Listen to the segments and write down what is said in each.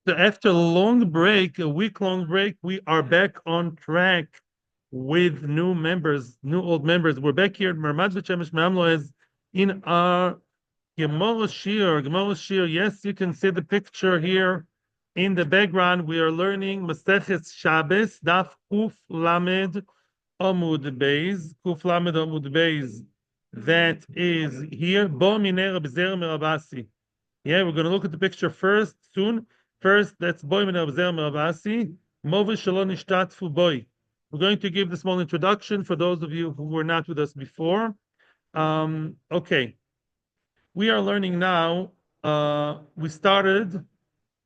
So after a long break, a week-long break, we are back on track with new members, new old members. We're back here at Marmad B'Shemesh Mamloez in our Gemara Shir. Gemara Shir. Yes, you can see the picture here in the background. We are learning Maseches Shabbos, Daf Kuf Lamed Amud Beis. Kuf Lamed Amud Beis. That is here. Bo Minera B'Zer Merabasi. Yeah, we're going to look at the picture first soon. First, that's boy min abzer meravasi, movish shalom ishtatfu boy. We're going to give the small introduction for those of you who were not with us before. Okay, we are learning now. We started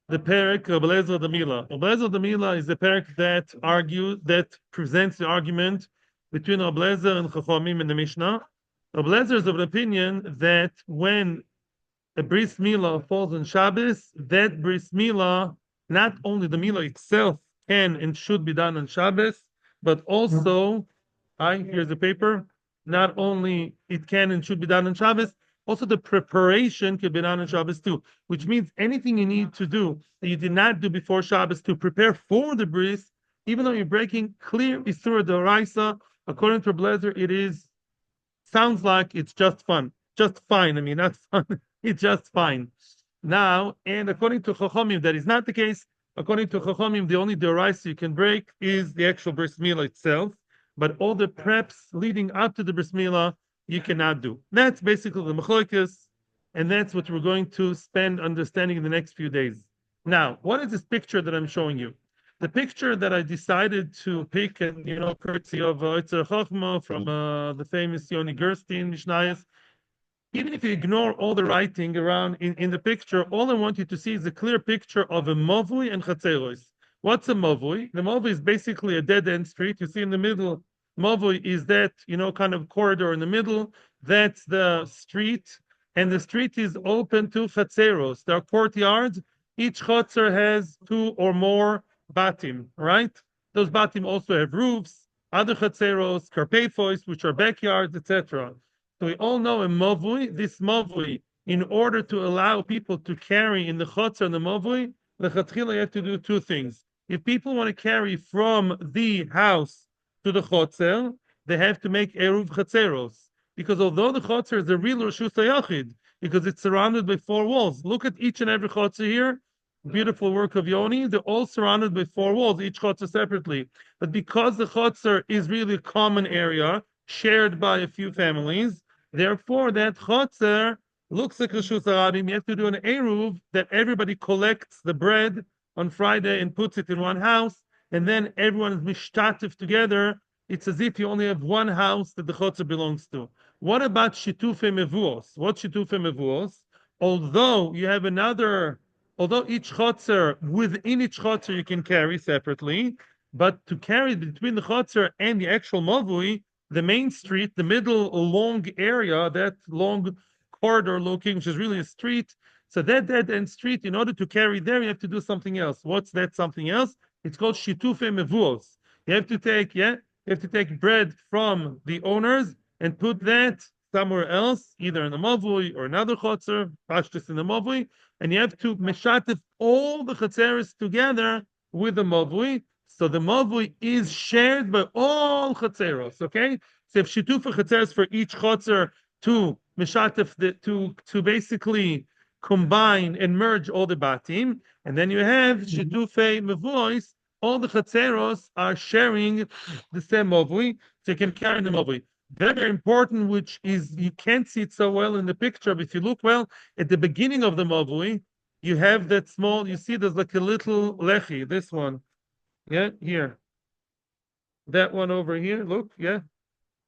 the parak of Eliezer the Milah. Eliezer the Milah is the parak that presents the argument between Eliezer and Chachamim in the Mishnah. Eliezer is of the opinion that when a bris milah falls on Shabbos, that bris milah, not only the milah itself can and should be done on Shabbos, but also, here's the paper, not only it can and should be done on Shabbos, also the preparation can be done on Shabbos too, which means anything you need to do that you did not do before Shabbos to prepare for the bris, even though you're breaking clear Isur D'Oraisa, according to Blazer, sounds like it's just fun, just fine. I mean, not fun. It's just fine. Now, and according to Chachamim, that is not the case. According to Chachamim, the only deoraisa you can break is the actual bris milah itself, but all the preps leading up to the bris milah you cannot do. That's basically the machlokas, and that's what we're going to spend understanding in the next few days. Now, what is this picture that I'm showing you? The picture that I decided to pick, and courtesy of Itzer Chachma from the famous Yoni Gerstein Mishnayos. Even if you ignore all the writing around in the picture, all I want you to see is a clear picture of a mavoy and chatzeros. What's a mavoy? The mavoy is basically a dead-end street. You see in the middle, mavoy is that, kind of corridor in the middle. That's the street. And the street is open to chatzeros. There are courtyards. Each chatzer has 2 or more batim, right? Those batim also have roofs, other chatzeros, karpeifois, which are backyards, etc. So we all know a mavoy. This mavoy, in order to allow people to carry in the chotzer and the mavoy, lechatchila you have to do 2 things. If people want to carry from the house to the chotzer, they have to make Eiruv chatzeros. Because although the chotzer is a real Rishus HaYachid, because it's surrounded by 4 walls. Look at each and every chotzer here. Beautiful work of Yoni. They're all surrounded by 4 walls, each chotzer separately. But because the chotzer is really a common area, shared by a few families, therefore, that chotzer looks like Rishus Harabim. You have to do an Eiruv that everybody collects the bread on Friday and puts it in one house, and then everyone is mishtatif together. It's as if you only have one house that the chotzer belongs to. What about shitufe mevuos? What's shitufe mevuos? Although each chotzer, within each chotzer you can carry separately, but to carry between the chotzer and the actual mavui, the main street, the middle long area, that long corridor looking, which is really a street. So that dead end street, in order to carry there, you have to do something else. What's that something else? It's called shitufe mevuos. You have to take bread from the owners and put that somewhere else, either in the mavui or another chotzer, pashtus in the mavui, and you have to meshatif all the chatzeres together with the mavui. So the mavui is shared by all chatzeros. Okay, so if shitufa chatzeros for each chotzer to mishatif to basically combine and merge all the batim, and then you have shitufe mevois. All the chatzeros are sharing the same mavui, so you can carry the mavui. Very important, which is you can't see it so well in the picture, but if you look well at the beginning of the mavui, you have that small. You see, there's like a little lechi. This one. Yeah, here. That one over here, look, yeah,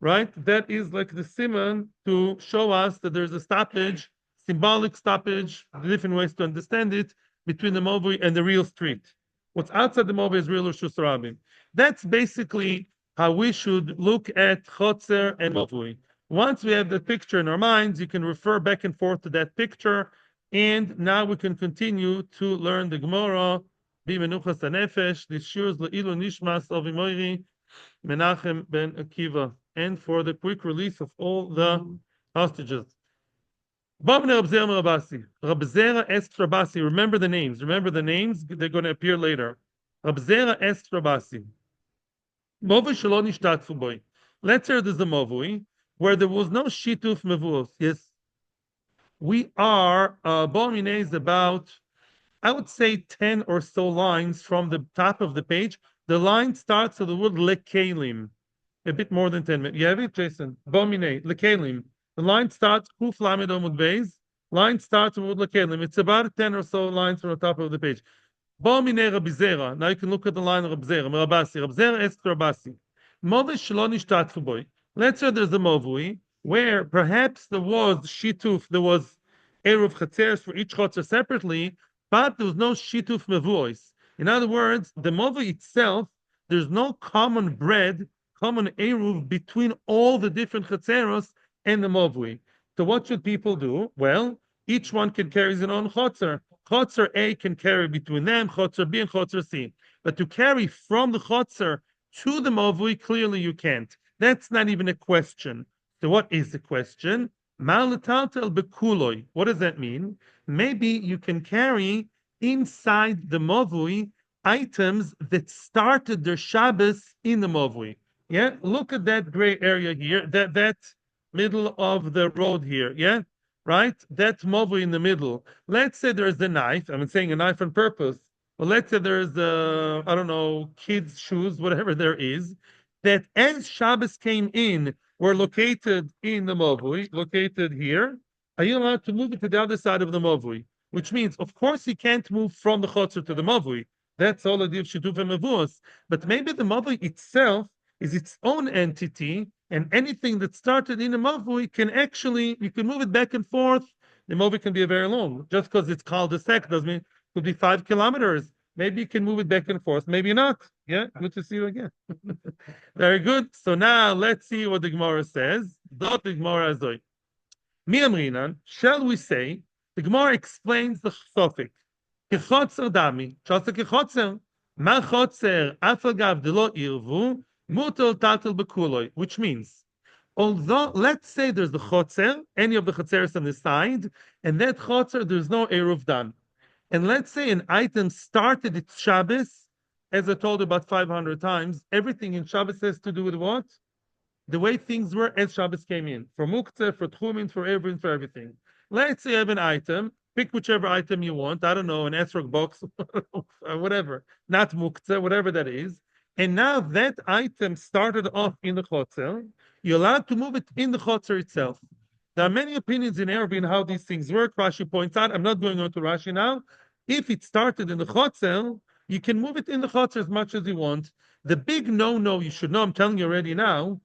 right? That is like the simon to show us that there's a stoppage, symbolic stoppage, different ways to understand it, between the mavui and the real street. What's outside the mavui is real Rishus Harabim. That's basically how we should look at chotzer and mavui. Once we have the picture in our minds, you can refer back and forth to that picture, and now we can continue to learn the Gemara. B'menuchas hanefesh, this shurs le'ilu nishmas of Imoiri Menachem ben Akiva, and for the quick release of all the hostages. Remember the names. Remember the names. They're going to appear later. Rabzera es Rabasi. Mavoy shelo nishtatfu boy. Let's say there's a mavoy where there was no shituf mevuos. Yes, we are Bomine is about, I would say, 10 or so lines from the top of the page. The line starts with the word lekalim. A bit more than 10 minutes. You have it, Jason? Bomine, lekalim. The line starts kuf lamed omud beis. Line starts with lekalim. It's about 10 or so lines from the top of the page. Bomine Rabizera. Now you can look at the line of Rabzera. Rabasi. Rabzera es Rabasi. Move shlo nishtatfu boy. Let's say there's a movui where perhaps there was shituf, there was Eiruv Chatzeres for each Chatzer separately, but there was no shituf mevuos. In other words, the movui itself, there's no common bread, common Eiruv between all the different Chatzeros and the movui. So what should people do? Well, each one can carry his own Chatzer. Chotzer A can carry between them, Chotzer B and Chotzer C. But to carry from the Chotzer to the Mavui, clearly you can't. That's not even a question. So what is the question? Malataltel bekuloi. What does that mean? Maybe you can carry inside the Mavui items that started their Shabbos in the Mavui. Yeah, look at that gray area here, that middle of the road here. Yeah, right? That mobile in the middle. Let's say there's a knife. I'm saying a knife on purpose. But let's say there's I don't know, kids' shoes, whatever there is, that as Shabbos came in, were located in the mobile, located here. Are you allowed to move it to the other side of the mobile? Which means, of course, you can't move from the chotzer to the mobile. That's all the div shituf and mavus. But maybe the mobile itself is its own entity, and anything that started in a mavui can actually, you can move it back and forth. The mavui can be very long. Just because it's called a sec doesn't mean it could be 5 kilometers. Maybe you can move it back and forth, maybe not. Yeah, good to see you again. Very good. So now let's see what the Gemara says. Dot the Gemara azoi. Mi amrinan, shall we say, the Gemara explains the suffix. Kechotzer dami, shasa kechotzer. Ma chotzer, afagav de lo irvu, mutal tatel bekuloi, which means, although, let's say there's the chotzer, any of the chotzeres on the side, and that chotzer, there's no Eiruv done. And let's say an item started its Shabbos, as I told you about 500 times, everything in Shabbos has to do with what? The way things were as Shabbos came in. For muktzeh, for tchumin, for everything. Let's say you have an item, pick whichever item you want, I don't know, an esrog box, whatever, not muktzeh, whatever that is. And now that item started off in the chotzer, you're allowed to move it in the chotzer itself. There are many opinions in Eiruv in how these things work. Rashi points out, I'm not going on to Rashi now. If it started in the chotzer, you can move it in the chotzer as much as you want. The big no-no you should know, I'm telling you already now,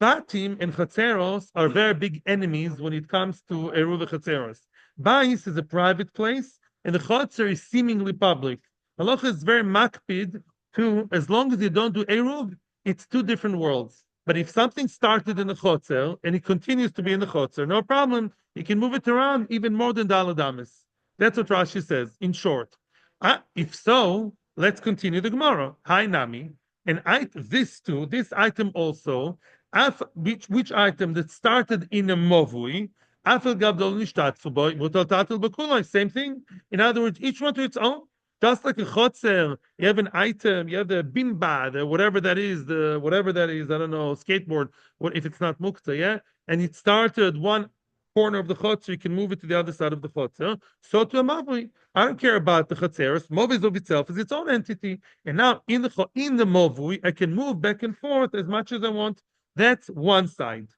Batim and Chatzeros are very big enemies when it comes to Eiruv Chatzeros. Bais is a private place, and the Chotzer is seemingly public. Halacha is very makpid to, as long as you don't do Eiruv, it's two different worlds. But if something started in the Chotzer and it continues to be in the Chotzer, no problem. You can move it around even more than Daladamis. That's what Rashi says, in short. If so, let's continue the Gemara. Hi, Nami. And this item also, which item that started in a movui, same thing. In other words, each one to its own. Just like a chotzer, you have an item, you have the bimba, the whatever that is, I don't know, skateboard, what if it's not mukta, yeah? And it started one corner of the chotzer, you can move it to the other side of the chotzer. So to a mavui, I don't care about the chotzeres. Mavui of itself is its own entity. And now in the mavui, I can move back and forth as much as I want. That's one side.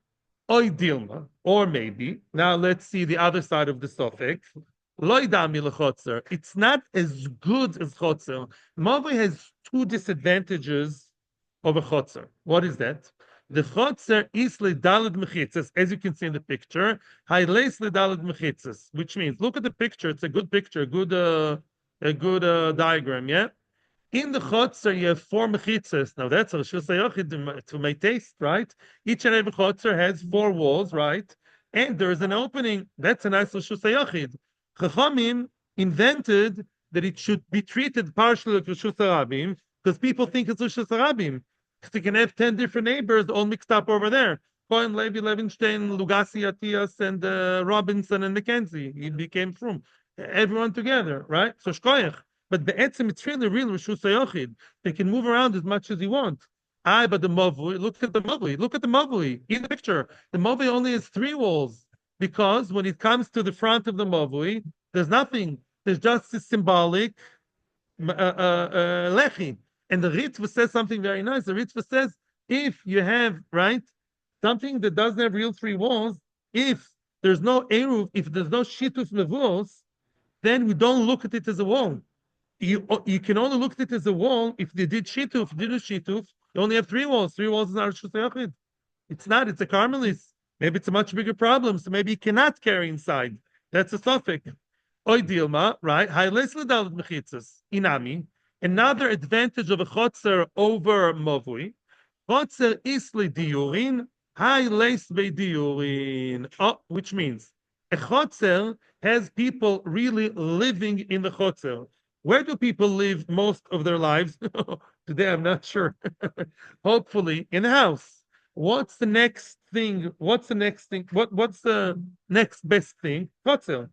Oy dilma, or maybe, now let's see the other side of the suffix. It's not as good as chotzer. Mavoi has two disadvantages of a chotzer. What is that? The chotzer is ledalad mechitzas, as you can see in the picture. Hailes ledalad mechitzas, which means, look at the picture. It's a good picture, a good diagram. Yeah. In the chotzer, you have 4 mechitzas. Now that's to my taste, right? Each and every chotzer has 4 walls, right? And there is an opening. That's a nice Rishus HaYachid. Chachamim invented that it should be treated partially like Rishus HaRabim because people think it's Rishus HaRabim. Because you can have 10 different neighbors all mixed up over there. Cohen, Levi, Levinstein, Lugasi, Atias, and Robinson and Mackenzie. He became from everyone together, right? So shkoyach. But the etzim, it's really real Rishus Hayochid. They can move around as much as you want. But the mavoy, look at the mavoy. Look at the mavoy in the picture. The mavoy only has 3 walls because when it comes to the front of the mavoy, there's nothing. There's just a symbolic lechi. And the Ritva says something very nice. The Ritva says, if you have, right, something that doesn't have real 3 walls, if there's no Eiruv, if there's no Shituf Mevos, then we don't look at it as a wall. You can only look at it as a wall if they did Shituf, did a Shituf, you only have 3 walls. 3 walls is not a Rishus Hayachid. It's not, it's a Carmelis. Maybe it's a much bigger problem, so maybe you cannot carry inside. That's a suffix. Oy Dilma, right? Inami. Another advantage of a chotzer over mavui. Chotzer isli diurin, high lace be diurin. Which means a chotzer has people really living in the chotzer. Where do people live most of their lives? Today, I'm not sure. Hopefully, in the house. What's the next thing? What's the next thing? What's the next best thing? Chotzer.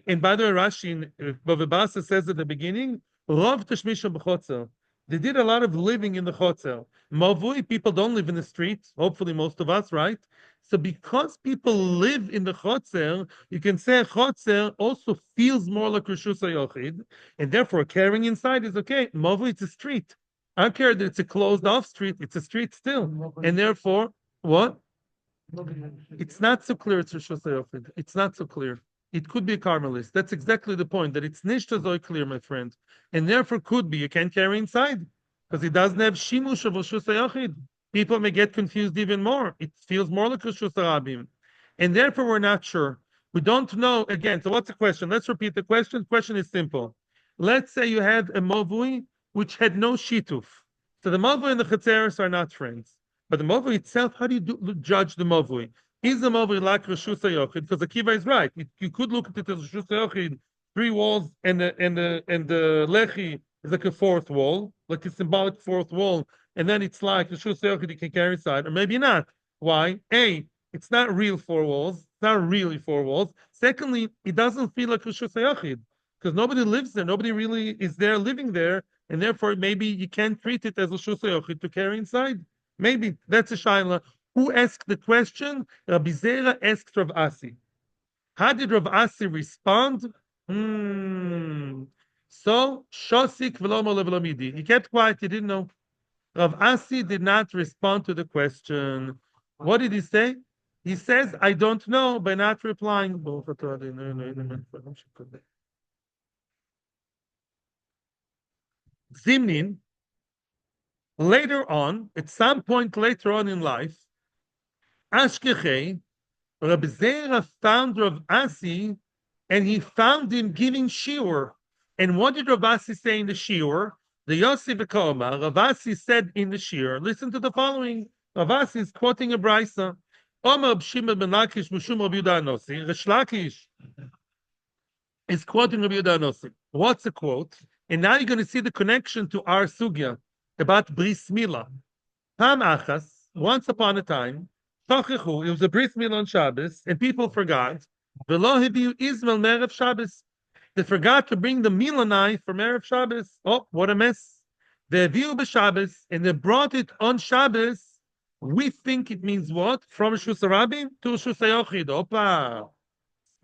And by the way, Rashi in Bava Basra says at the beginning, Rav Tashmisha b'chotzer. They did a lot of living in the chotzer. Mavui, people don't live in the streets. Hopefully, most of us, right? So, because people live in the chotzer, you can say chotzer also feels more like Rishus Hayochid, and therefore carrying inside is okay. Mavui, it's a street. I don't care that it's a closed-off street; it's a street still, and therefore, what? It's not so clear. It's Rishus Hayochid. It's not so clear. It could be a Carmelist. That's exactly the point, that it's nishta zoi clear, my friend. And therefore could be, you can't carry inside, because it doesn't have shimush of Rishus Hayachid. People may get confused even more. It feels more like Rishus Harabim. And therefore we're not sure. We don't know, again, so what's the question? Let's repeat the question. The question is simple. Let's say you had a mavui which had no shituf. So the mavui and the chetzeres are not friends. But the mavui itself, how do you judge the mavui? Is the mavui like Rishus Hayochid? Because Akiva is right. You could look at it as Rishus Hayochid, 3 walls, and the lechi is like a 4th wall, like a symbolic 4th wall, and then it's like Rishus Hayochid you can carry inside, or maybe not. Why? A, it's not real 4 walls. It's not really 4 walls. Secondly, it doesn't feel like Rishus Hayochid because nobody lives there. Nobody really is there living there, and therefore maybe you can't treat it as Rishus Hayochid to carry inside. Maybe that's a shaila. Who asked the question? Rabbi Zera asked Rav Asi. How did Rav Asi respond? So, Shosik v'lomo lev'lomidi. He kept quiet, he didn't know. Rav Asi did not respond to the question. What did he say? He says, I don't know, by not replying. Zimnin, later on, at some point later on in life, Ashkechei, Rabbi Zera found Rav Asi, and he found him giving shiur. And what did Rav Asi say in the shiur? The Yosef Ekoma, Rav Asi said in the shiur, listen to the following. Rav Asi is quoting a brisa. Omer B'Shimon ben Lakish Mishum Rabbi Yehuda Anosi. Resh Lakish is quoting Rabbi Yehuda Anosi. What's the quote? And now you're going to see the connection to our sugya about Bris Milah. Pam Achas, once upon a time, it was a bris milah on Shabbos, and people forgot. V'lo hebiu Izmael me'erev Shabbos. They forgot to bring the milah knife from erev Shabbos. Oh, what a mess! They hebiu b'Shabbos, and they brought it on Shabbos. We think it means what? From Rishus Harabim to Rishus Hayochid. Opa,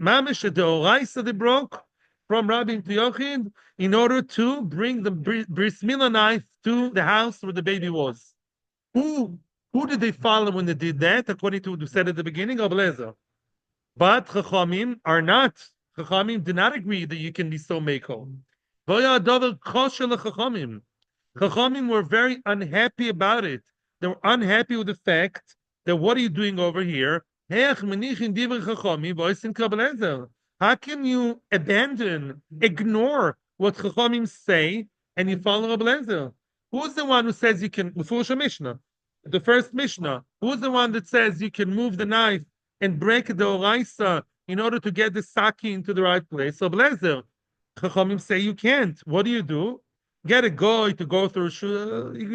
mamish deoraisa they broke from Rabim to Yochid in order to bring the bris milah knife to the house where the baby was. Who did they follow when they did that? According to what we said at the beginning, Ablezer. But Chachamim are not. Chachamim do not agree that you can be so meko. Chachamim were very unhappy about it. They were unhappy with the fact that what are you doing over here? How can you ignore what Chachamim say and you follow Ablezer? Who's the one who says you can? Mishnah. The first Mishnah. Who's the one that says you can move the knife and break the oraisa in order to get the saki into the right place? So Blazer, Chachamim say you can't. What do? Get a goy to go through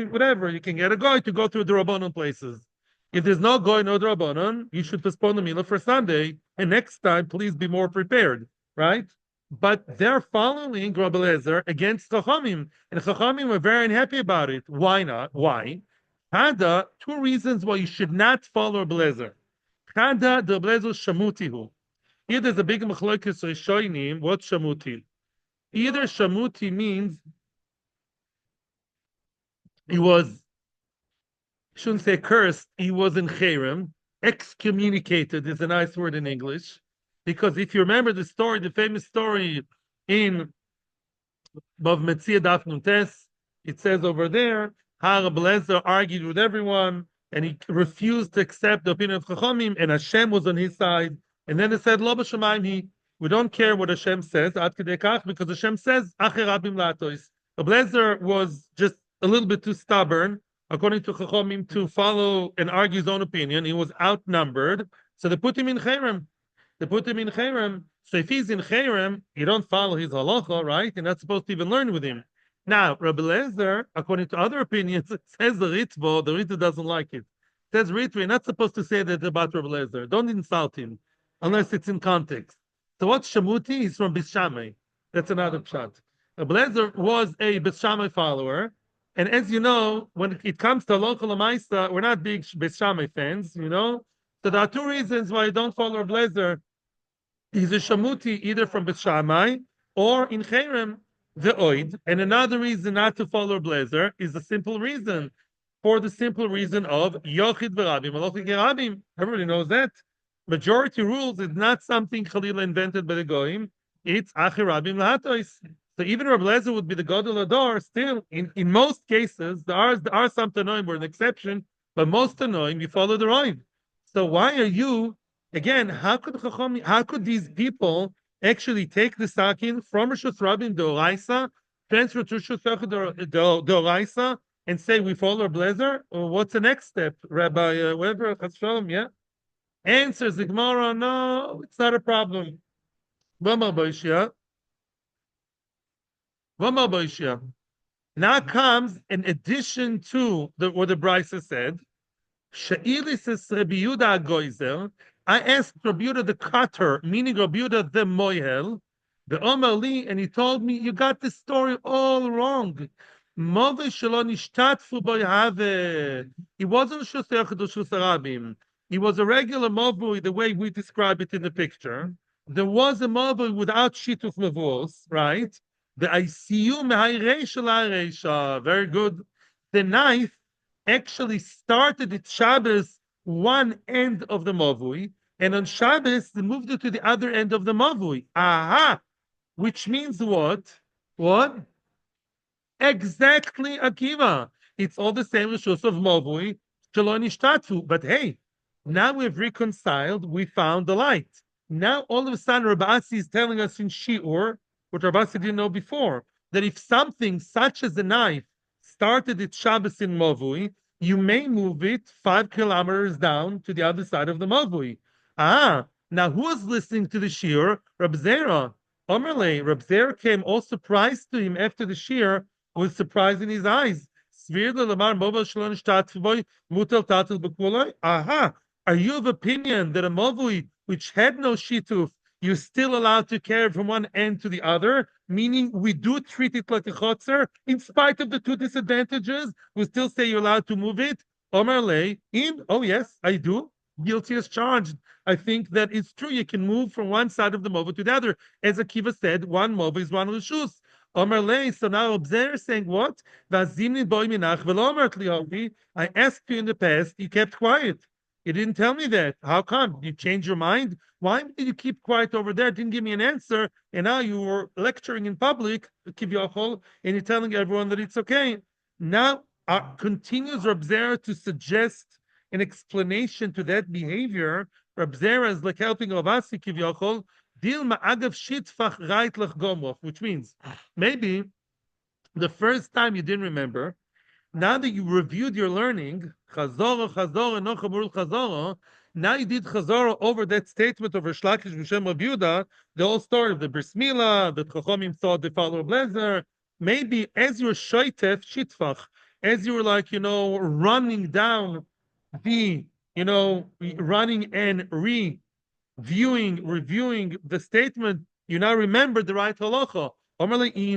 whatever. You can get a goy to go through the Rabbanon places. If there's no goy no drabanan, you should postpone the Milah for Sunday, and next time, please be more prepared, right? But they're following Rabbi Eliezer against Chachamim, and Chachamim are very unhappy about it. Why not? Why? Hada, two reasons why you should not follow Rabbi Eliezer. Hada, the Rabbi Eliezer shamutihu. Here there's a big machlokes rishonim. What's shamuti? Either shamuti means he was, shouldn't say cursed, he was in cherem. Excommunicated is a nice word in English, because if you remember the story, the famous story in Bav Metzia Daf Nutes, it says over there how Rabbi Eliezer argued with everyone and he refused to accept the opinion of Chachamim, and Hashem was on his side. And then it said, Lo b'shamayim, we don't care what Hashem says, ad kedei kach, because Hashem says, Acher rabim la'atois. Rabbi Eliezer was just a little bit too stubborn, according to Chachamim, to follow and argue his own opinion. He was outnumbered, so they put him in cherem. So if he's in cherem, you don't follow his halacha, right? You're not supposed to even learn with him. Now, Rabbi Eliezer, according to other opinions, it says the Ritva doesn't like it. It says Ritva, you're not supposed to say that about Rabbi Eliezer. Don't insult him, unless it's in context. So what's Shamuti? He's from Beis Shammai. That's another pshat. Rabbi Eliezer was a Beis Shammai follower, and as you know, when it comes to local Lamaisa, we're not big Beis Shammai fans, you know? So there are two reasons why you don't follow Rabbi Eliezer. He's a Shamuti either from Beis Shammai or in Cherem, the Oid. And another reason not to follow Rabbi Eliezer is the simple reason, for the simple reason of Yochid v'Rabim, Alochid Gerabim. Everybody knows that. Majority rules is not something Chalila invented by the Goyim. It's Acher Rabim Lahatois. So even Rabbi Eliezer would be the Gadol Ador. Still, in most cases, there are some Tanoim were an exception, but most Tanoim you follow the Roim. So why are you, again, how could these people actually take the sakin from Rishus Rabim D'Oraisa, transfer to Rishus D'Oraisa, and say we follow Rabbi Eliezer? Or what's the next step, Rabbi Weber? Yeah. Answers the Gemara, no, it's not a problem. Now comes an addition to what the Brisa said. Sha'ilis Rabbi Yehuda Goizel. I asked Rabbi Yehuda the cutter, meaning Rabbi Yehuda the Moihel, the Omer Li, and he told me, you got the story all wrong. Mavoy shelo nishtatfu bo yahave. He wasn't Shusach Shus Arabim. He was a regular mavoy, the way we describe it in the picture. There was a mavoy without shituf mavos, right? The ICU mehayireisha, very good. The knife actually started at Shabbos one end of the mavui, and on Shabbos they moved it to the other end of the mavui. Aha! Which means what? What? Exactly, Akiva. It's all the same rishus of mavui, shalom nishtatu. But hey, now we've reconciled. We found the light. Now all of a sudden, Rabbi Asi is telling us in Shiur, what Rabbi Asi didn't know before, that if something such as a knife started its Shabbos in Mavui, you may move it 5 kilometers down to the other side of the Mavui. Now who was listening to the Shiur? Reb Zera. Omerle, Reb Zera came all surprised to him after the Shiur, with surprise in his eyes. Are you of opinion that a Mavui which had no shituf, you're still allowed to carry from one end to the other, meaning we do treat it like a chotzer, in spite of the two disadvantages, we still say you're allowed to move it? Omar Lei, oh yes, I do. Guilty as charged. I think that it's true. You can move from one side of the mova to the other. As Akiva said, one mova is one rishus. Omar Lei, so now Observer saying what? I asked you in the past, you kept quiet. You didn't tell me that. How come? You changed your mind? Why did you keep quiet over there? Didn't give me an answer, and now you were lecturing in public, and you're telling everyone that it's okay. Now continues Reb Zera to suggest an explanation to that behavior. Reb Zera is like helping Ravasi Kivyachol, Dil ma'agav shitfach reit lech gomov, which means maybe the first time you didn't remember, now that you reviewed your learning, chazora, no chamurul chazora, now you did chazora over that statement of Rish Lakish B'Shem Rav Yehuda, the whole story of the Bris Milah, that Chachamim thought they follow Reb Eliezer. Maybe as you were shoitef shitfach, as you were like, running down the running and reviewing the statement, you now remember the right halacha.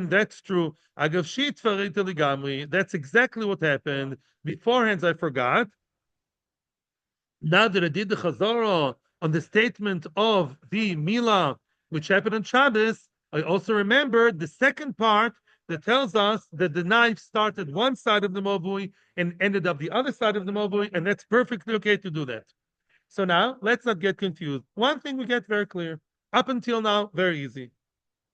That's true. That's exactly what happened. Beforehand, I forgot. Now that I did the chazara on the statement of the Milah, which happened on Shabbos, I also remembered the second part that tells us that the knife started one side of the mavoy and ended up the other side of the mavoy, and that's perfectly okay to do that. So now, let's not get confused. One thing we get very clear. Up until now, very easy.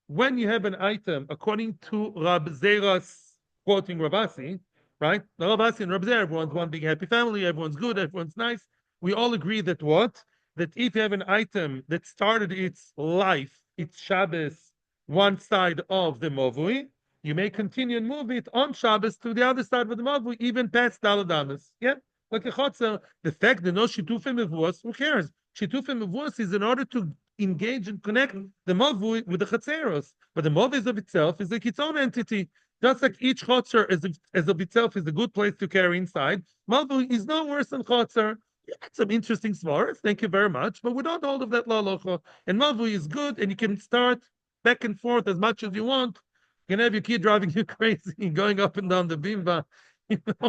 When you have an item, according to Rab Zera's quoting Rabasi, right? The Rabasi and Rab Zera, everyone's one big happy family, everyone's good, everyone's nice. We all agree that what? That if you have an item that started its life, its Shabbos, one side of the Movui, you may continue and move it on Shabbos to the other side of the Movui, even past Daladamas. Yeah? Like a chotzer, the fact that no shitufim mevuos, who cares? Shitufim mevuos is in order to engage and connect the mavui with the chatzeros. But the mavui of itself is like its own entity. Just like each chotzer as of itself is a good place to carry inside, mavui is no worse than chotzer. You had some interesting svaras, thank you very much, but we don't hold of that lalocha. And mavui is good, and you can start back and forth as much as you want. You can have your kid driving you crazy, going up and down the bimba.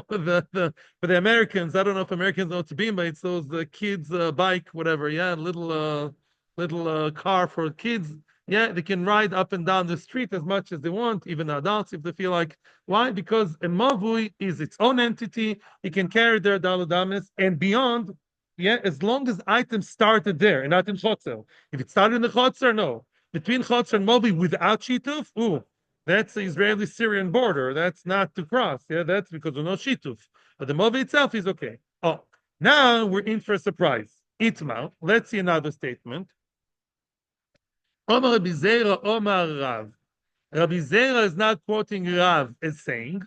For the Americans, I don't know if Americans know what bimba. It's those kids' bike, whatever. Yeah, little car for kids. Yeah, they can ride up and down the street as much as they want, even adults if they feel like. Why? Because a mavui is its own entity. It can carry their daladamis and beyond. Yeah, as long as items started there and not in chotzer. If it started in the chotzer, no. Between chotzer and mavui without shituf, ooh, that's the Israeli-Syrian border. That's not to cross. Yeah, that's because of no shituf. But the mavui itself is okay. Oh, now we're in for a surprise. Itma. Let's see another statement. Omar Rabbi Zera, Omar Rav. Rabbi Zera is not quoting Rav as saying,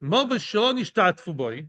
Mavui shelo nishtatfu boi,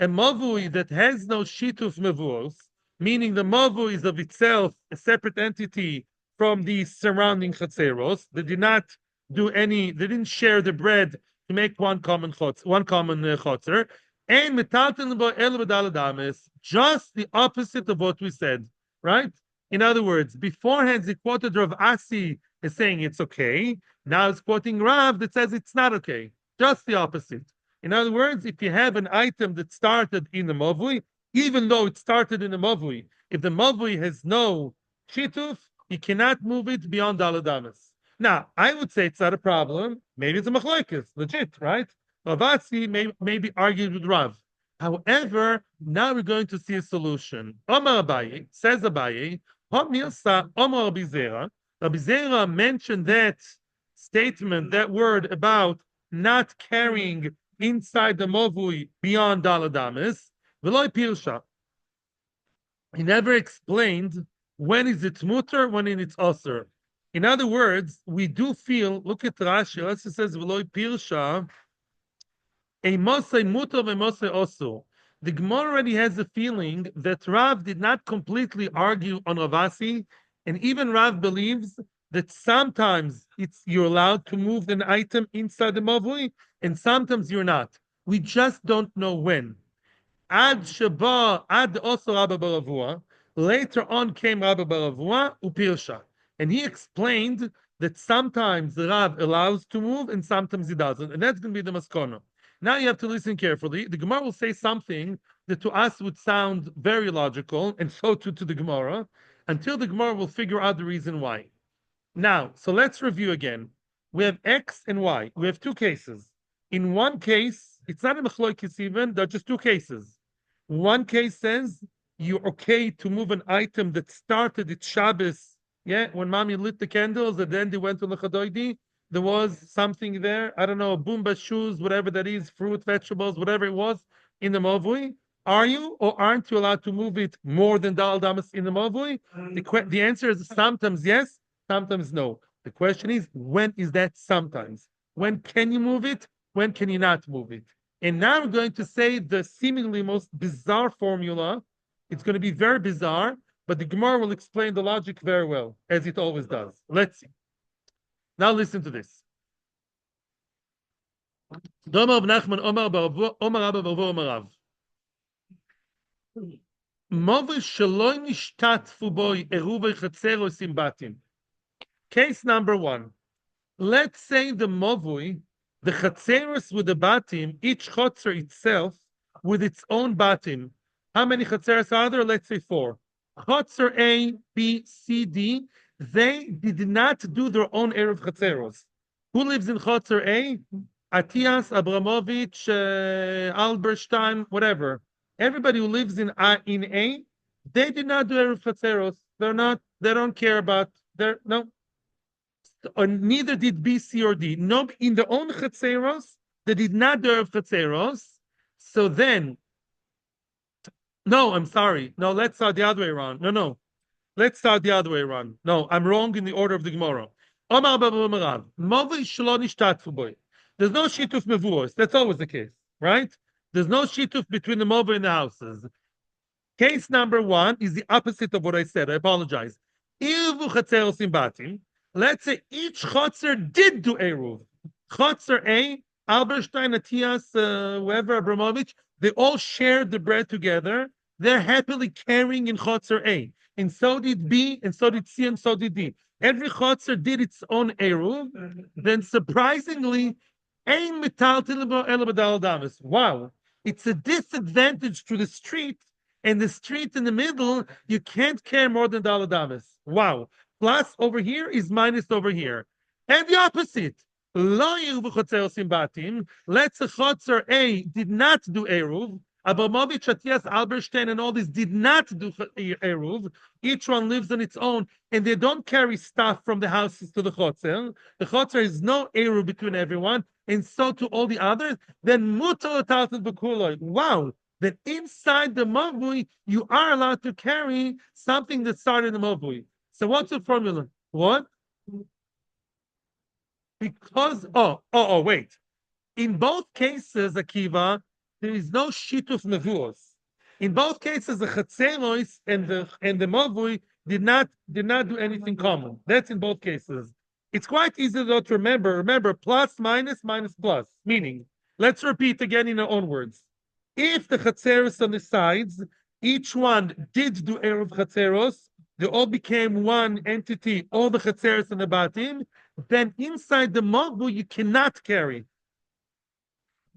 a mavui that has no shituf mevuos, meaning the mavui is of itself a separate entity from the surrounding chatzeros. They they didn't share the bread to make one common chotzer. And metalten bo el v'daladames, just the opposite of what we said, right? In other words, beforehand, he quoted Rav Asi as saying it's okay. Now it's quoting Rav that says it's not okay. Just the opposite. In other words, if you have an item that started in the mavui, even though it started in the mavui, if the mavui has no shituf, you cannot move it beyond daladamas. Now, I would say it's not a problem. Maybe it's a machlokes, legit, right? Rav Asi maybe argued with Rav. However, now we're going to see a solution. Omar Abaye, says Abaye, Omar Rabbi Zera. Rabbi Zera mentioned that statement, that word about not carrying inside the movui beyond daladamis. V'loy pirsha. He never explained when is it mutter, when is it osir. In other words, we do feel. Look at Rashi. Rashi says v'loy pirsha. A mosei mutter v'mosei osur. The Gemara already has a feeling that Rav did not completely argue on Ravasi, and even Rav believes that sometimes you're allowed to move an item inside the mavui, and sometimes you're not. We just don't know when. Ad Shaba, Ad also Rabba Baravua. Later on came Rabba Baravua Upirsha, and he explained that sometimes the Rav allows to move and sometimes he doesn't, and that's going to be the maskana. Now you have to listen carefully. The Gemara will say something that to us would sound very logical, and so too to the Gemara, until the Gemara will figure out the reason why. Now, so let's review again. We have X and Y. We have two cases. In one case, it's not a machloikis even, there are just two cases. One case says you're okay to move an item that started its Shabbos, yeah, when mommy lit the candles and then they went to Lechadoidi. There was something there, I don't know, boomba shoes, whatever that is, fruit, vegetables, whatever it was, in the Mavui. Are you or aren't you allowed to move it more than Dal Damas in the Mavui? The answer is sometimes yes, sometimes no. The question is, when is that sometimes? When can you move it? When can you not move it? And now I'm going to say the seemingly most bizarre formula. It's going to be very bizarre, but the Gemara will explain the logic very well, as it always does. Let's see. Now listen to this. mavoy sheloi nishtatfu boy eruv chatzeros im batim. Case number one. Let's say the mavoy, the chatzeros with the batim, each chatzer itself with its own batim. How many chatzeros are there? Let's say 4. Chatzer A, B, C, D. They did not do their own Eruv chatzeros. Who lives in chatzer A? Atias, Abramovich, Alberstein, whatever. Everybody who lives in A, they did not do Eruv chatzeros. They're not. They don't care about. They're no. Or neither did B, C, or D. No, in their own chatzeros, they did not do Eruv chatzeros. So then, no, I'm sorry. No, let's start the other way around. No. Let's start the other way around. No, I'm wrong in the order of the Gemara. There's no shituf mevuos. That's always the case, right? There's no shituf between the mavoy and the houses. Case number 1 is the opposite of what I said. I apologize. Let's say each chotzer did do Eiruv. Chotzer A, Alberstein, Atias, whoever, Abramovich, they all shared the bread together. They're happily carrying in chotzer A. And so did B, and so did C, and so did D. Every chotzer did its own Eiruv. Then surprisingly, wow, it's a disadvantage to the street, and the street in the middle, you can't carry more than daladamas. Wow. Plus over here is minus over here. And the opposite. Let's say chotzer A did not do Eiruv. Abramovich, Atias, Alberstein, and all this did not do Eiruv. Each one lives on its own, and they don't carry stuff from the houses to the chotzer. The chotzer is no Eiruv between everyone, and so to all the others. Then mutar talton b'kuloi. Wow, that inside the mavui you are allowed to carry something that started in the mavui. So what's the formula? What? Because wait. In both cases, Akiva, there is no shituf mevuos. In both cases, the chatzeros and the mavui did not do anything common. That's in both cases. It's quite easy though to remember. Remember, plus, minus, minus, plus. Meaning, let's repeat again in our own words. If the chatzeros on the sides, each one did do Eruv chatzeros, they all became one entity, all the chatzeros and the batim, then inside the mavui you cannot carry.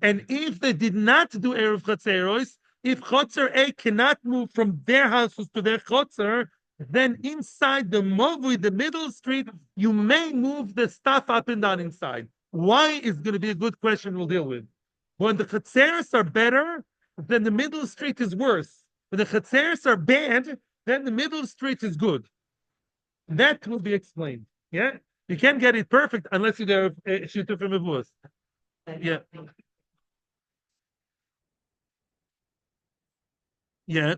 And if they did not do Eruv chatzeros, if chotzer A cannot move from their houses to their chotzer, then inside the mavui, the middle street, you may move the stuff up and down inside. Why is going to be a good question we'll deal with. When the chatzeros are better, then the middle street is worse. When the chatzeros are bad, then the middle street is good. That will be explained. Yeah, you can't get it perfect unless you have shituf mevuos. Yeah. Yeah.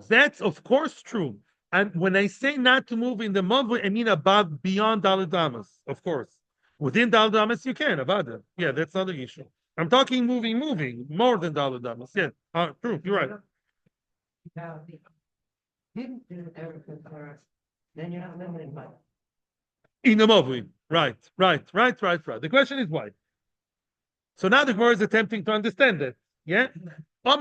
That's of course true. And when I say not to move in the mavui, I mean above, beyond daladamas, of course. Within daladamas, you can, abada. Yeah, that's not the issue. I'm talking moving, more than daladamas. Yeah, true, you're right. Then you're not limited by in the mavui. Right. The question is why. So now the Gemara is attempting to understand it. Yeah? Let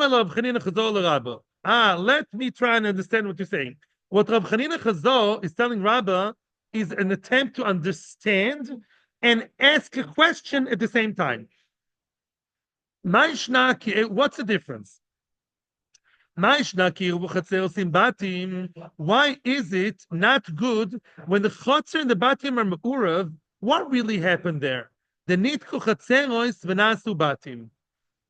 me try and understand what you're saying. What Rav Chanina Chazal is telling Rabbah is an attempt to understand and ask a question at the same time. What's the difference? Why is it not good when the chotzer and the batim are me'urav? What really happened there? The nitku chatzeros v'nasu batim.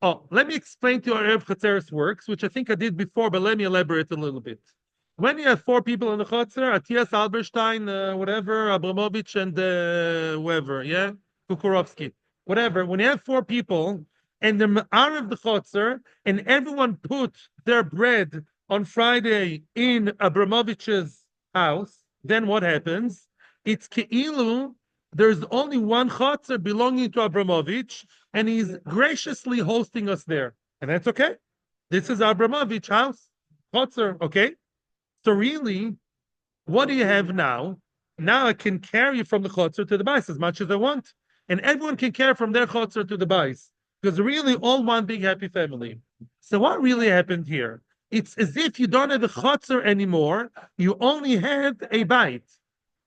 Oh, let me explain to you how Erev Chatzeros works, which I think I did before, but let me elaborate a little bit. When you have 4 people in the Chatzer, Atias, Alberstein, whatever, Abramovich, and whoever, yeah, Kukurovsky, whatever. When you have 4 people and they're out of the Chatzer, and everyone put their bread on Friday in Abramovich's house, then what happens? It's Ke'ilu. There's only one chotzer belonging to Abramovich, and he's graciously hosting us there. And that's okay. This is Abramovich house, chotzer, okay? So really, what do you have now? Now I can carry from the chotzer to the bais as much as I want. And everyone can carry from their chotzer to the bais. because really all one big happy family. So what really happened here? It's as if you don't have a chotzer anymore. You only have a bite.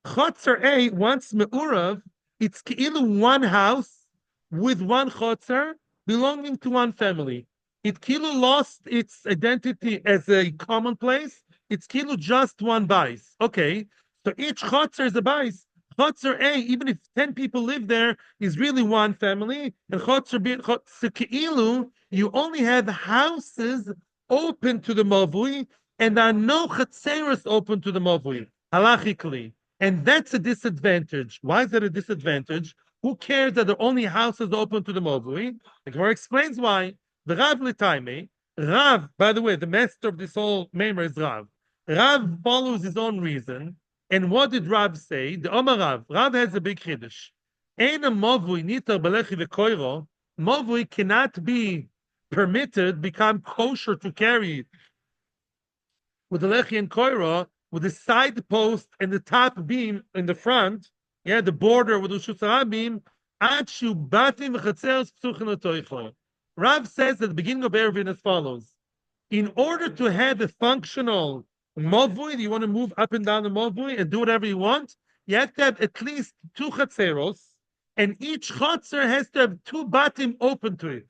Chotzer A, once me'urav, it's ki'ilu one house with one chotzer belonging to one family. It kilu lost its identity as a commonplace. It's kilu just one bais. Okay, so each chotzer is a bais. Chotzer A, even if 10 people live there, is really one family. And Chotzer B, so ki'ilu, you only have houses open to the mavui, and there are no chatzeros open to the mavui, halachically. And that's a disadvantage. Why is that a disadvantage? Who cares that there are only houses open to the mavui? The Gemara explains why. The Rav L'Taime, Rav, by the way, the master of this whole Meimer is Rav. Rav follows his own reason. And what did Rav say? The Omar Rav. Rav has a big chiddush. Ein a mavui nitar belechi v'koiro. Mavui cannot be permitted, become kosher to carry with the lechi and koira, with the side post and the top beam in the front, yeah, the border with the shusara beam. Adshu batim v'chatzeros psuchen l'toicho. Rav says at the beginning of Eiruv as follows: in order to have a functional mavoy, you want to move up and down the mavoy and do whatever you want, you have to have at least 2 chatzeros, and each chatzer has to have 2 batim open to it.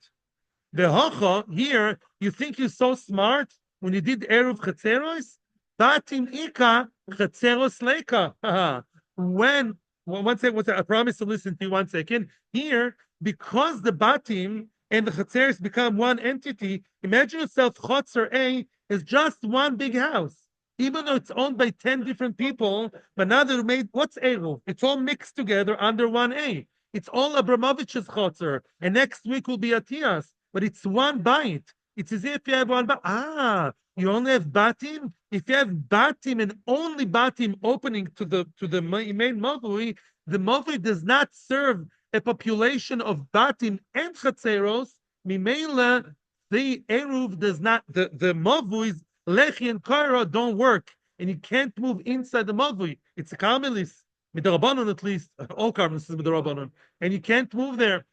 The hocha here, you think you're so smart when you did Eiruv chatzeros? Batim ika chatzeros leika. One second, I promise to listen to you 1 second. Here, because the batim and the chatzeros become one entity, imagine yourself, chatzer A is just one big house. Even though it's owned by 10 different people, but now they're made, what's Eiruv? It's all mixed together under one A. It's all Abramovich's chatzer, and next week will be Atias, but it's one bite. It's as if you have one bite. You only have batim? If you have batim and only batim opening to the main mavui, the mavui does not serve a population of batim and chatzeros. Milah, the Eiruv does not, the mavuis, lechi and kaira don't work, and you can't move inside the mavui. It's a karmelis, midarabanon at least, all karmelis is midarabanon, and you can't move there.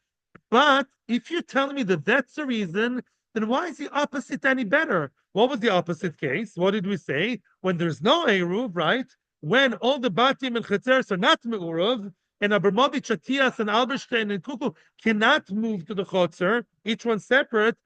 But if you're telling me that that's the reason, then why is the opposite any better? What was the opposite case? What did we say? When there's no Eiruv, right? When all the batim and chatzeros are not me'urav, and Abramovich, Atias, and Alberstein, and Kuku cannot move to the chotzer, each one separate,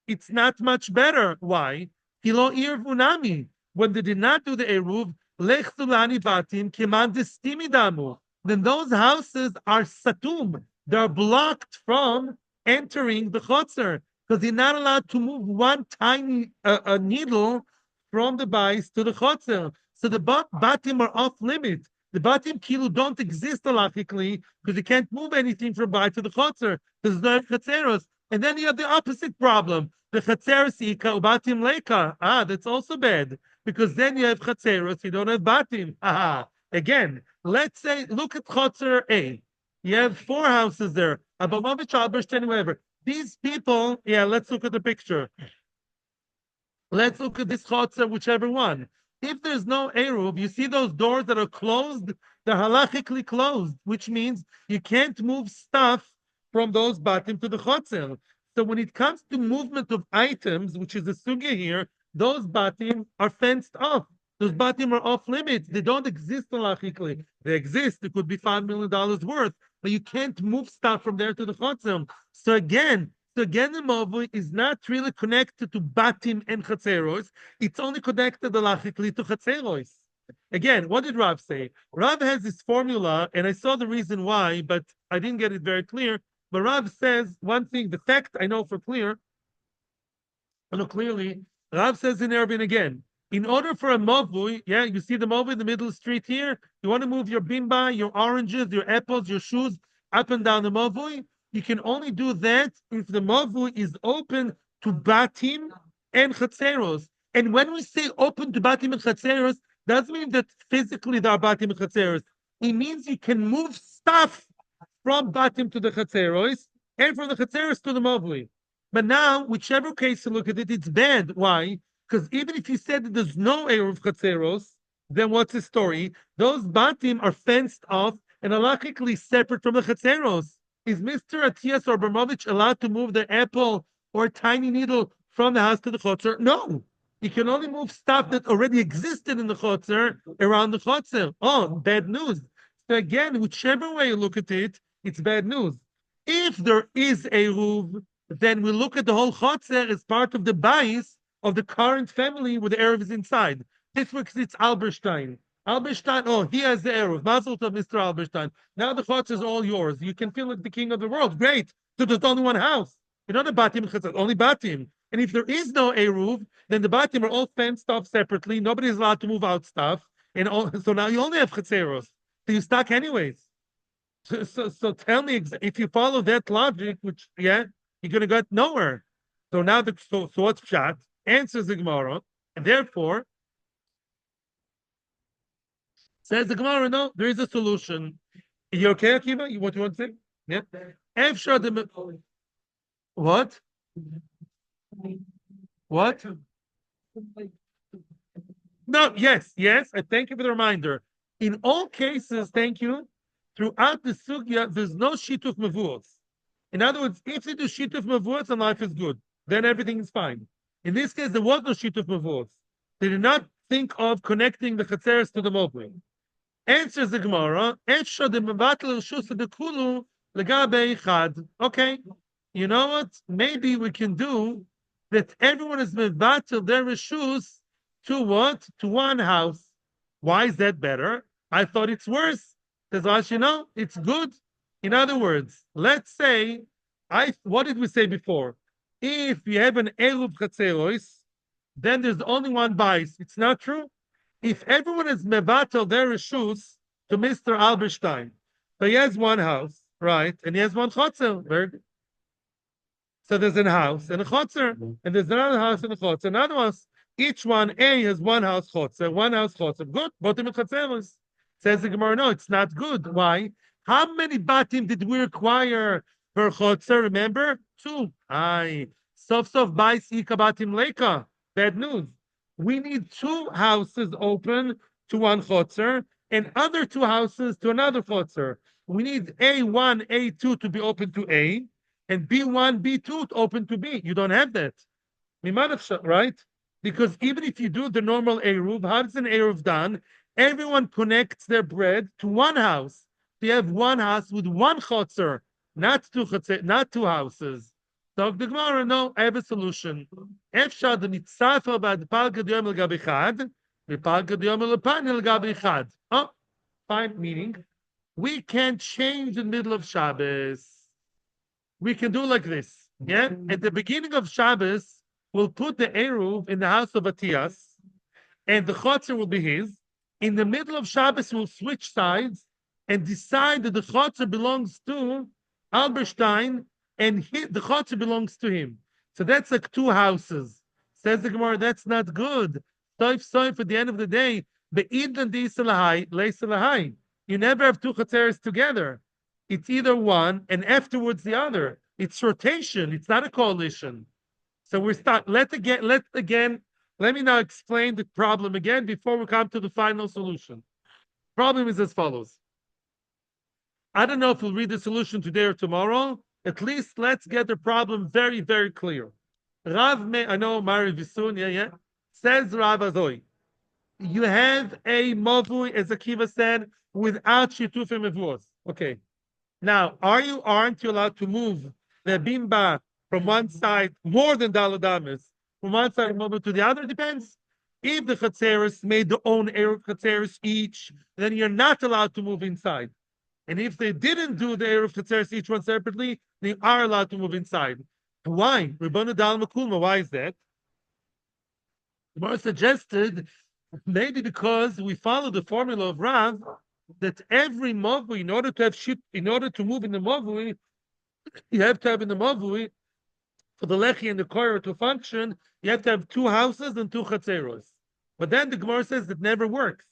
it's not much better. Why? Kilo irvunami. When they did not do the Eiruv, lech sulani batim keman destimidamu. Then those houses are satum. They're blocked from entering the chotzer, because you're not allowed to move one tiny needle from the bais to the chotzer. So the batim are off limit. The batim kilu don't exist halachically because you can't move anything from bais to the chotzer because there's no chatzeros. And then you have the opposite problem: the chatzeros ika ubatim leka. That's also bad because then you have chatzeros, you don't have batim. Again, let's say look at chotzer A. You have 4 houses there. Abramovich, Alberstein, whatever. These people, let's look at the picture. Let's look at this chotzer, whichever one. If there's no Eiruv, you see those doors that are closed, they're halachically closed, which means you can't move stuff from those batim to the chotzer. So when it comes to movement of items, which is the sugya here, those batim are fenced off. Those batim are off limits. They don't exist halachically. They exist. It could be $5 million worth, but you can't move stuff from there to the chotzer. So again, the mavoy is not really connected to batim and chatzeros. It's only connected halachically to chatzeros. Again, what did Rav say? Rav has this formula, and I saw the reason why, but I didn't get it very clear. But Rav says one thing, the fact I know clearly, Rav says in Eruvin again, in order for a mavui, you see the mavui in the middle of the street here, you want to move your bimba, your oranges, your apples, your shoes up and down the mavui, you can only do that if the mavui is open to batim and chatzeros. And when we say open to batim and chatzeros, doesn't mean that physically there are batim and chatzeros. It means you can move stuff from batim to the chatzeros and from the chatzeros to the mavui. But now, whichever case you look at it, it's bad. Why? Because even if you said that there's no Eiruv chatzeros, then what's the story? Those batim are fenced off and halachically separate from the chatzeros. Is Mr. Atias or Abramovich allowed to move the apple or tiny needle from the house to the chotzer? No. You can only move stuff that already existed in the chotzer around the chotzer. Oh, bad news. So again, whichever way you look at it, it's bad news. If there is a Eiruv, then we look at the whole chotzer as part of the bias of the current family where the Eiruv is inside. This week it's Alberstein. Alberstein, oh, he has the Eiruv. Mazel tov, Mr. Alberstein. Now the chutz is all yours. You can feel like the king of the world. Great. So there's only one house. You don't have batim chatzot, only batim. And if there is no Eiruv, then the batim are all fenced off separately. Nobody is allowed to move out stuff. And so now you only have chatzeros. So you're stuck anyways. So tell me, if you follow that logic, which, yeah, you're going to get nowhere. So now, so what's pshat? Answers the Gemara. And therefore, says the Gemara, no, there is a solution. You okay, Akiva? What you want to say? Yeah. Efshar the what? What? No, yes. I thank you for the reminder. In all cases, thank you. Throughout the sugya, there's no shituf mavuos. In other words, if they do shituf mavuos, then life is good. Then everything is fine. In this case, there was no shituf mavuos. They did not think of connecting the chatzeres to the mobile. Answers the Gemara, okay, you know what? Maybe we can do that everyone is mevatel their reshus to what? To one house. Why is that better? I thought it's worse. Says, it's good. In other words, let's say, what did we say before? If you have an Eiruv Chatzeros, then there's only one bias. It's not true. If everyone is mevatel their reshus to Mr. Alberstein, so he has one house, right, and he has one chotzer. So there's a house and a chotzer, and there's another house and a chotzer. Another house. Each one, A has one house chotzer, one house chotzer. Good, botim chatzeros. Says the Gemara, no, it's not good. Why? How many batim did we require for chotzer? Remember, 2. Sof bais ikabatim leka. Bad news. We need 2 houses open to one chotzer and other 2 houses to another chotzer. We need A1, A2 to be open to A and B1, B2 to open to B. You don't have that. Right? Because even if you do the normal Eiruv, how is an Eiruv done? Everyone connects their bread to one house. So you have one house with one chotzer, not 2 houses. So the Gemara, no, I have a solution. Efshar the mitzafer bad palgad yom el gabi chad, v'palgad yom el pan el gabi chad. Oh, fine. Meaning, we can change in the middle of Shabbos. We can do like this. Yeah, at the beginning of Shabbos, we'll put the Eiruv in the house of Atias, and the chotzer will be his. In the middle of Shabbos, we'll switch sides and decide that the chotzer belongs to Alberstein and the chotzer belongs to him. So that's like 2 houses. Says the Gemara, that's not good. Soif, at the end of the day, you never have 2 chotzeres together. It's either one and afterwards the other. It's rotation. It's not a coalition. So we're stuck. Let me now explain the problem again before we come to the final solution. Problem is as follows. I don't know if we'll read the solution today or tomorrow. At least let's get the problem very, very clear. I know Mari Visun, yeah. Says Rav Azoi, you have a mavoy, as Akiva said, without shitufim mevuos. Okay. Now, aren't you allowed to move the bimba from one side more than daladamis, from one side of the mavoy to the other? Depends. If the chatzeros made their own Eiruv chatzeros each, then you're not allowed to move inside. And if they didn't do the Eiruv chatzeros each one separately, they are allowed to move inside. Why? Ribbonu dal makulma. Why is that? The Gemara suggested maybe because we follow the formula of Rav that every mavui, in order to move in the mavui, you have to have in the mavui for the lechi and the koyer to function. You have to have 2 houses and 2 chatzeros. But then the Gemara says it never works.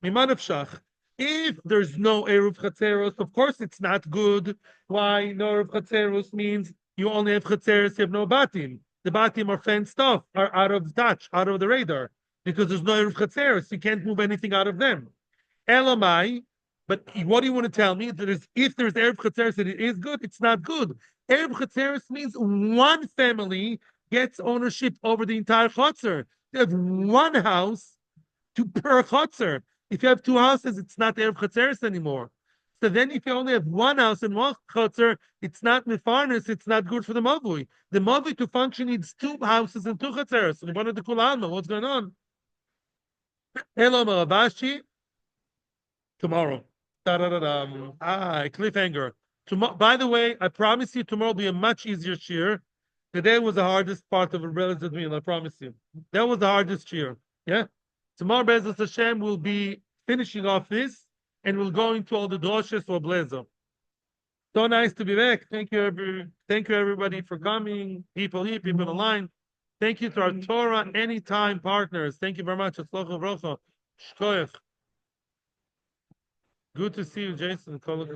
Mimanavshach. If there's no Eiruv chatzeros, of course it's not good. Why? No Eiruv chatzeros means you only have chatzeros, you have no batim. The batim are fenced off, are out of touch, out of the radar, because there's no Eiruv chatzeros. You can't move anything out of them. Elamai, But what do you want to tell me? That is, if there's Erev Chatzeres and it is good, it's not good. Erev Chatzeres means one family gets ownership over the entire Chatzer. They have one house to per Chatzer. If you have two houses, it's not Erev Chatzeres anymore. So then if you only have one house and one Chatzer, it's not Mefarnes, it's not good for the mavoy. The mavoy to function needs two houses and two Chatzeres. What's going on? Hello, Maravashi. Tomorrow. Da-da-da-da. Cliffhanger. Tomorrow, by the way, I promise you tomorrow will be a much easier cheer. Today was the hardest part of a relative meal, I promise you. That was the hardest cheer. Yeah. Tomorrow, Bezos Hashem, will be finishing off this and we'll go into all the droshes for Blazer. So nice to be back. Thank you everybody for coming. People here, people online. Thank you to our Torah Anytime partners. Thank you very much. Shkoyach. Good to see you, Jason. Call it